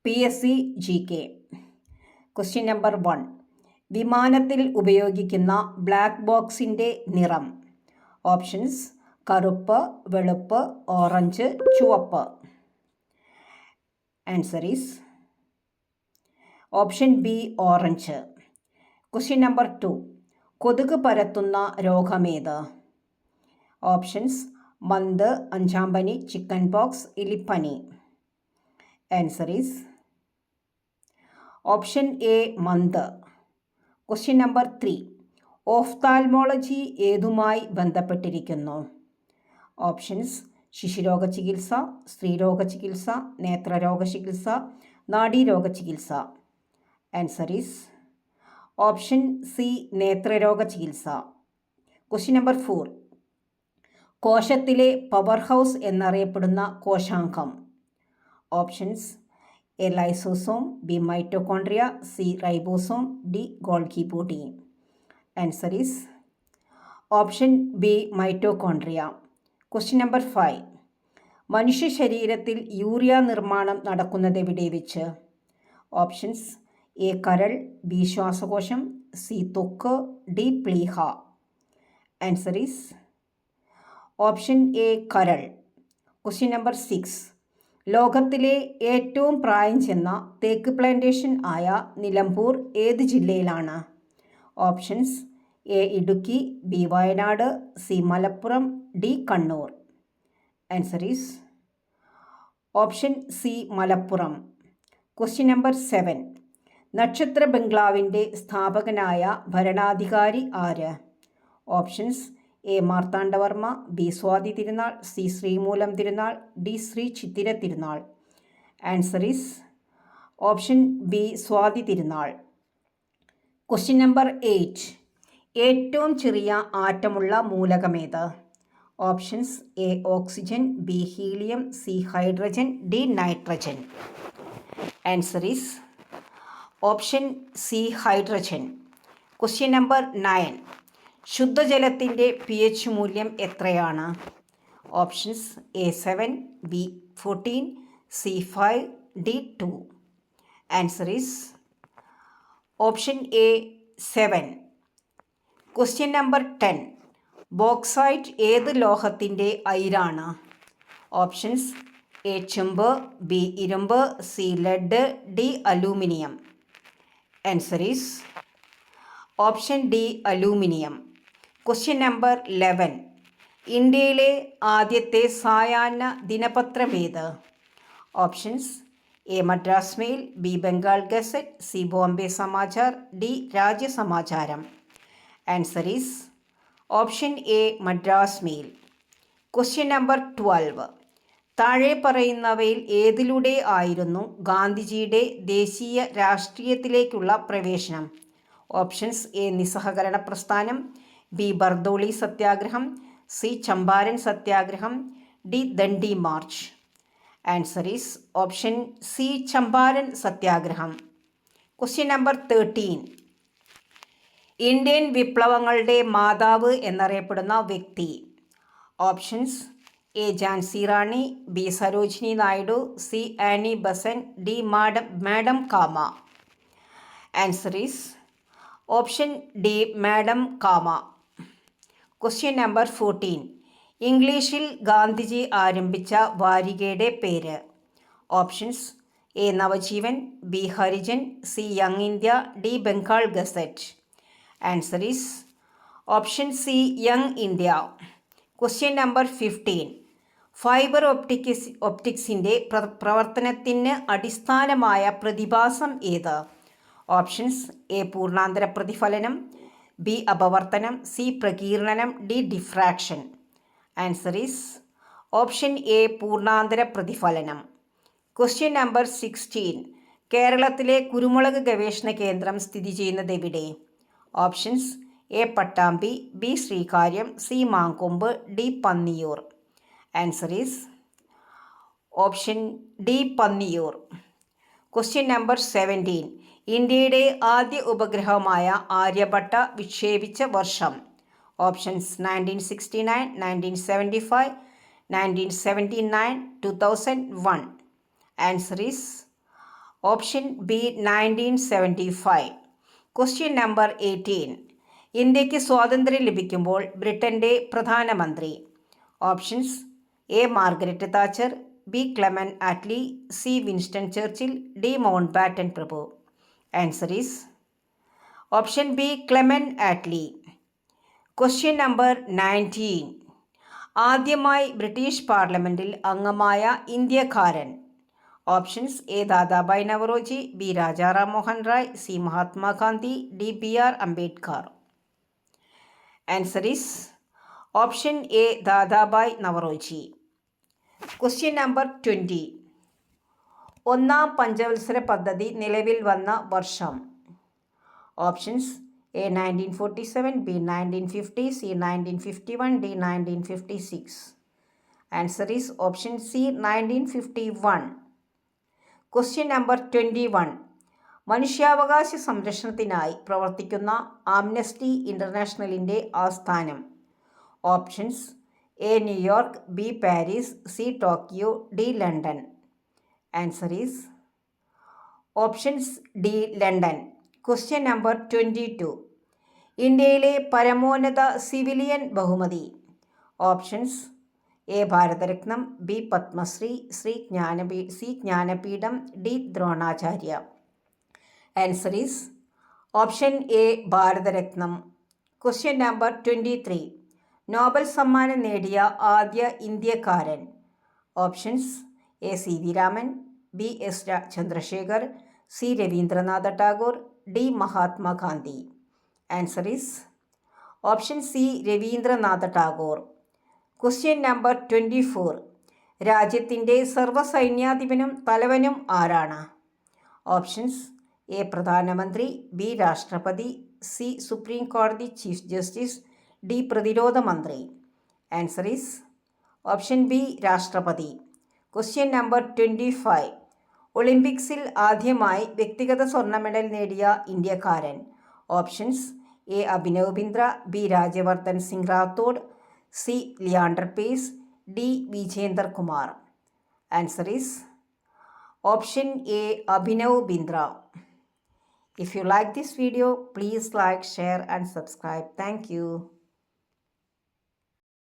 PSC GK. Question number 1. വിമാനത്തിൽ ഉപയോഗിക്കുന്ന black ബോക്സിൻ്റെ നിറം. ഓപ്ഷൻസ്: കറുപ്പ്, വെളുപ്പ്, ഓറഞ്ച്, ചുവപ്പ്. Answer is option B, orange. Question number 2. കൊതുക് പരത്തുന്ന രോഗമേത്? ഓപ്ഷൻസ്: മന്ത്, അഞ്ചാം പനി, ചിക്കൻ പോക്സ്, എലിപ്പനി. ആൻസർ ഈസ് ഓപ്ഷൻ എ, മന്ത്. Question number 3. ഓഫ്താൽമോളജി ഏതുമായി ബന്ധപ്പെട്ടിരിക്കുന്നു? ഓപ്ഷൻസ്: ശിശുരോഗ ചികിത്സ, സ്ത്രീരോഗ ചികിത്സ, നേത്രരോഗ ചികിത്സ, നാഡീരോഗ ചികിത്സ. ആൻസർ ഈസ് ഓപ്ഷൻ സി, നേത്രരോഗ ചികിത്സ. Question number 4. കോശത്തിലെ പവർ ഹൗസ് എന്നറിയപ്പെടുന്ന കോശാംഗം. Options: A, lysosome, B, mitochondria, C, ribosome, D, Golgi body. Answer is option B, mitochondria. Question number 5. മനുഷ്യ ശരീരത്തിൽ യൂറിയ നിർമ്മാണം നടക്കുന്നത് എവിടെ വെച്ച്? ഓപ്ഷൻസ്: എ, കരൾ, ബി, ശ്വാസകോശം, സി, ത്വക്ക്, ഡി, പ്ലീഹ. ആൻസർ ഈസ് ഓപ്ഷൻ എ, കരൾ. Question number 6. ലോകത്തിലെ ഏറ്റവും പ്രായം ചെന്ന തേക്ക് പ്ലാന്റേഷൻ ആയ നിലമ്പൂർ ഏത് ജില്ലയിലാണ്? Options: A, Idukki, B, Wayanad, C, Malappuram, D, Kannur. Answer is option C, Malappuram. Question number 7. നക്ഷത്ര ബംഗ്ലാവിൻ്റെ സ്ഥാപകനായ ഭരണാധികാരി ആര്? Options: A, Marthanda Varma, B, Swathi Thirunal, C, Sreemoolam Thirunal, D, Sree Chithira Thirunal. Answer is option B, Swathi Thirunal. Question number 8. ഏറ്റവും ചെറിയ ആറ്റമുള്ള മൂലകമേത്? Options: A, oxygen, B, helium, C, hydrogen, D, nitrogen. Answer is option C, hydrogen. Question number 9. ശുദ്ധജലത്തിൻ്റെ pH മൂല്യം എത്രയാണ്? Options: A, 7, B, 14, C, 5, D, 2. Answer is option A, 7. Question number 10. Bauxite ഏത് ലോഹത്തിൻ്റെ അയിരാണ്? Options: A, ചെമ്പ്, B, ഇരുമ്പ്, C, lead, D, aluminium. Answer is option D, aluminium. Question number 11. ഇന്ത്യയിലെ ആദ്യത്തെ സായാഹ്ന ദിനപത്രമേത്? Options: A, Madras Mail, B, Bengal Gazette, C, Bombay Samachar, D, Rajyasamacharam. Answer is option A, Madras Mail. Question number 12. താഴെ പറയുന്നവയിൽ ഏതിലൂടെ ആയിരുന്നു ഗാന്ധിജിയുടെ ദേശീയ രാഷ്ട്രീയത്തിലേക്കുള്ള പ്രവേശനം? ഓപ്ഷൻസ്: എ, നിസ്സഹകരണ പ്രസ്ഥാനം, ബി, ബർദോളി സത്യാഗ്രഹം, സി, ചമ്പാരൻ സത്യാഗ്രഹം, D, Dandi march. Answer is option C, Champaran സത്യാഗ്രഹം. Question number 13. ഇന്ത്യൻ വിപ്ലവങ്ങളുടെ മാതാവ് എന്നറിയപ്പെടുന്ന വ്യക്തി. Options: A, Jhansi Rani, B, Sarojini Naidu, C, Annie Besant, D, madam Cama. Answer is option D, madam Cama. Question number 14. ഇംഗ്ലീഷിൽ ഗാന്ധിജി ആരംഭിച്ച വാരികയുടെ പേര്. Options: A, Navajivan, B, Harijan, C, Young India, D, Bengal Gazette. Answer is option C, Young India. Question number 15. Fibre ഒപ്റ്റിക്സിൻ്റെ പ്രവർത്തനത്തിന് അടിസ്ഥാനമായ പ്രതിഭാസം ഏത്? Options: A, പൂർണ്ണാന്തര പ്രതിഫലനം, ബി, അപവർത്തനം, സി, പ്രകീർണനം, D, diffraction. Answer is option A, പൂർണ്ണാന്തര പ്രതിഫലനം. Question number 16. കേരളത്തിലെ കുരുമുളക് ഗവേഷണ കേന്ദ്രം സ്ഥിതി ചെയ്യുന്നത് എവിടെ? Options: A, Pattambi, B, Sreekaryam, C, Mankombu, D, Panniyur. Answer is option D, Panniyur. Question number 17. ഇന്ത്യയുടെ ആദ്യ ഉപഗ്രഹമായ ആര്യഭട്ട വിക്ഷേപിച്ച വർഷം. Options: 1969, 1975, 1979, 2001. Answer is option B 1975. Question number 18. ഇന്ത്യക്ക് സ്വാതന്ത്ര്യം ലഭിക്കുമ്പോൾ ബ്രിട്ടൻ്റെ പ്രധാനമന്ത്രി. Options A Margaret Thatcher, B Clement Attlee, C Winston Churchill, D Mountbatten പ്രഭു. Answer is option B Clement Attlee. Question number 19. ആദ്യമായി ബ്രിട്ടീഷ് പാർലമെൻറ്റിൽ അംഗമായ ഇന്ത്യക്കാരൻ. Options A Dadabhai Naoroji, B Rajaram Mohan Roy, C Mahatma Gandhi, D B R Ambedkar. Answer is option A Dadabhai Naoroji. Question number 20. ഒന്നാം പഞ്ചവത്സര പദ്ധതി നിലവിൽ വന്ന വർഷം. Options A 1947, B 1950, C 1951, D 1956. Answer is option C 1951. Question number 21. മനുഷ്യാവകാശ സംരക്ഷണത്തിനായി പ്രവർത്തിക്കുന്ന ആംനസ്റ്റി ഇൻ്റർനാഷണലിൻ്റെ ആസ്ഥാനം. Options A New York, B Paris, C Tokyo, D London. Answer is options D London. Question number 22. ഇന്ത്യയിലെ പരമോന്നത സിവിലിയൻ ബഹുമതി. Options A Bharat Ratna, B Padma Shri, C Jnanpith, D Dronacharya. Answer is option A Bharat Ratna. Question number 23. Nobel സമ്മാനം നേടിയ ആദ്യ ഇന്ത്യക്കാരൻ. Options A C V Raman, B S Chandrasekhar, C Rabindranath Tagore, D Mahatma Gandhi. Answer is option C Rabindranath Tagore. Question number 24. രാജ്യത്തിൻ്റെ സർവ്വസൈന്യാധിപനും തലവനും ആരാണ്? ഓപ്ഷൻസ് എ പ്രധാനമന്ത്രി, ബി രാഷ്ട്രപതി, സി സുപ്രീം കോടതി ചീഫ് ജസ്റ്റിസ്, ഡി പ്രതിരോധ മന്ത്രി. ആൻസർ ഈസ് ഓപ്ഷൻ ബി രാഷ്ട്രപതി. Question number 25. ഒളിമ്പിക്സിൽ ആദ്യമായി വ്യക്തിഗത സ്വർണ്ണ മെഡൽ നേടിയ ഇന്ത്യക്കാരൻ. Options A Abhinav Bindra, B Rajyavardhan Singh Rathore, C Leander Paes, D Vijender Kumar. Answer is option A Abhinav Bindra. If you like this video, please like, share and subscribe. Thank you.